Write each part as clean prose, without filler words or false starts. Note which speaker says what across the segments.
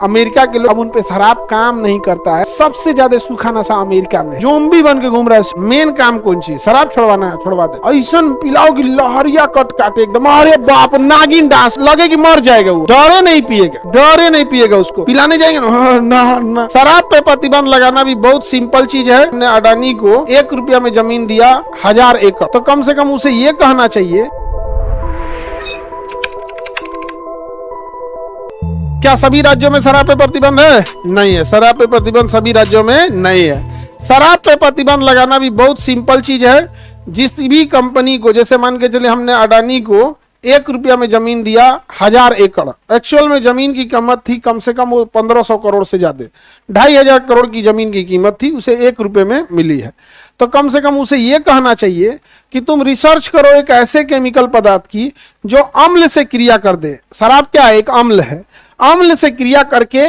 Speaker 1: America के लोग, अब उन पे शराब काम नहीं करता है। सबसे ज्यादा सूखा नशा अमेरिका में, जोम्बी बन के घूम रहा है। मेन काम कौन सी? शराब छुड़वाना है, छुड़वा दे। ऐसा पिलाओ की लहरिया कट काटे एकदम, अरे बाप, नागिन डांस, लगे कि मर जाएगा वो। डरे नहीं पिएगा, डरे नहीं पिएगा, उसको पिलाने जाएंगे ना। शराब पे प्रतिबंध लगाना भी बहुत सिंपल चीज है। हमने अडानी को 1 रुपया में जमीन दिया 1000 एकड़, तो कम से कम उसे ये कहना चाहिए, क्या सभी राज्यों में शराब पे प्रतिबंध है? नहीं है, शराब पे प्रतिबंध सभी राज्यों में नहीं है। शराब पे प्रतिबंध लगाना भी बहुत सिंपल चीज है। जिस भी कंपनी को, जैसे मान के चले हमने अडानी को 1 रुपया में जमीन दिया 1000 एकड़, एक्चुअल में जमीन की कीमत थी कम से कम 1500 करोड़ से ज्यादा, 2500 करोड़ की जमीन की कीमत थी, उसे 1 रुपये में मिली है। तो कम से कम उसे यह कहना चाहिए कि तुम रिसर्च करो एक ऐसे केमिकल पदार्थ की जो अम्ल से क्रिया कर दे। शराब क्या है? एक अम्ल है। अम्ल से क्रिया करके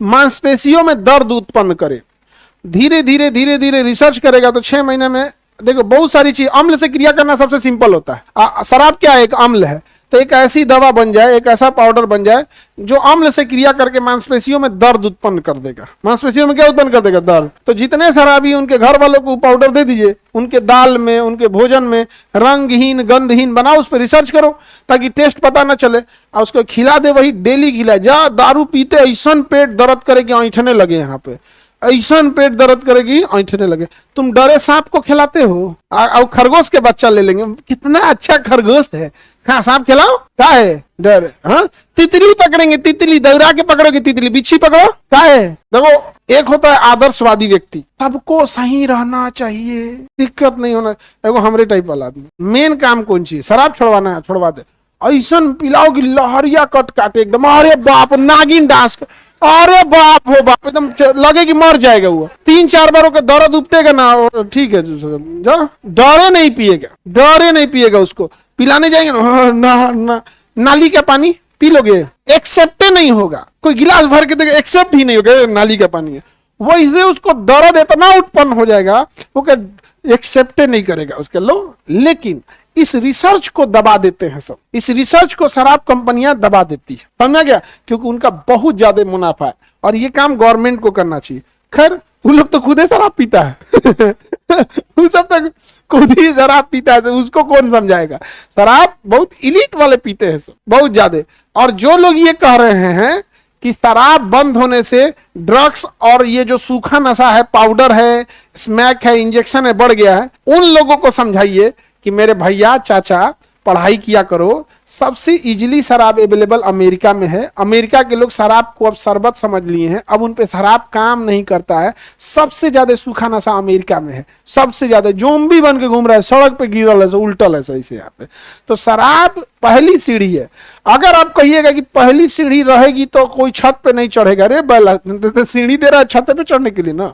Speaker 1: मांसपेशियों में दर्द उत्पन्न करे। धीरे धीरे धीरे धीरे रिसर्च करेगा तो 6 महीने में, देखो बहुत सारी चीज, अम्ल से क्रिया करना सबसे सिंपल होता है। शराब क्या है? एक अम्ल है। तो एक ऐसी दवा बन जाए, एक ऐसा पाउडर बन जाए जो अम्ल से क्रिया करके मांसपेशियों में दर्द उत्पन्न कर देगा। मांसपेशियों में क्या उत्पन्न कर देगा? दर्द। तो जितने शराबी उनके घर वालों को पाउडर दे दीजिए, उनके दाल में, उनके भोजन में रंगहीन गंधहीन बनाओ, उस पर रिसर्च करो ताकि टेस्ट पता ना चले, और उसको खिला दे, वही डेली खिलाए। जा दारू पीते ऐसा पेट दर्द करे कि ऐंठने लगे, यहाँ पे ऐसा पेट दर्द करेगी ऐंठने लगे। तुम डरे सांप को खिलाते हो, और खरगोश के बच्चा ले लेंगे, कितना अच्छा खरगोश है। हाँ, सांप खिलाओ, क्या है डर? हाँ, तितली पकड़ेंगे, तितली दौड़ा के पकड़ोगे, तितली बिच्छी पकड़ो, क्या है? देखो, एक होता है आदर्शवादी व्यक्ति, सबको सही रहना चाहिए, दिक्कत नहीं होना। देखो हमरे टाइप वाला आदमी, मेन काम कौन सी? शराब छुड़वाना है, छुड़वा दे। ऐसा पिलाओ की लहरिया कट काटे एकदम, अरे बाप, नागिन डांस, अरे बाप हो बाप, एकदम लगे कि मर जाएगा वो। 3-4 बारों का दर्द उपटेगा ना, ठीक है, जा। डरे नहीं पिएगा, डरे नहीं पिएगा, उसको पिलाने जाएंगे ना। नाली का पानी पी लोगे, एक्सेप्ट नहीं होगा। कोई गिलास भर के देगा, एक्सेप्ट ही नहीं होगा, नाली का पानी है। वैसे उसको दर्द इतना उत्पन्न हो जाएगा, वो एक्सेप्ट नहीं करेगा उसके लो। लेकिन इस रिसर्च को दबा देते हैं सब, इस रिसर्च को शराब कंपनियां दबा देती है, समझा गया? क्योंकि उनका बहुत ज्यादा मुनाफा है, और ये काम गवर्नमेंट को करना चाहिए। खैर, वो लोग तो खुद ही शराब पीता है वो सब तक खुद ही शराब पीता है, तो उसको कौन समझाएगा? शराब बहुत इलीट वाले पीते हैं सब, बहुत ज्यादा। और जो लोग ये कह रहे हैं कि शराब बंद होने से ड्रग्स और ये जो सूखा नशा है, पाउडर है, स्मैक है, इंजेक्शन है, बढ़ गया है, उन लोगों को समझाइए कि मेरे भैया चाचा पढ़ाई किया करो। सबसे इजीली शराब अवेलेबल अमेरिका में है। अमेरिका के लोग शराब को अब शरबत समझ लिए हैं, अब उन पे शराब काम नहीं करता है। सबसे ज्यादा सूखा नशा अमेरिका में है, सबसे ज्यादा। जोम्बी बन के घूम रहा है, सड़क पे गिरल है, उल्टल है सही से यहाँ पे। तो शराब पहली सीढ़ी है। अगर आप कहिएगा कि पहली सीढ़ी रहेगी तो कोई छत पे नहीं चढ़ेगा, रे बैला, सीढ़ी दे रहा है छत पे चढ़ने के लिए ना।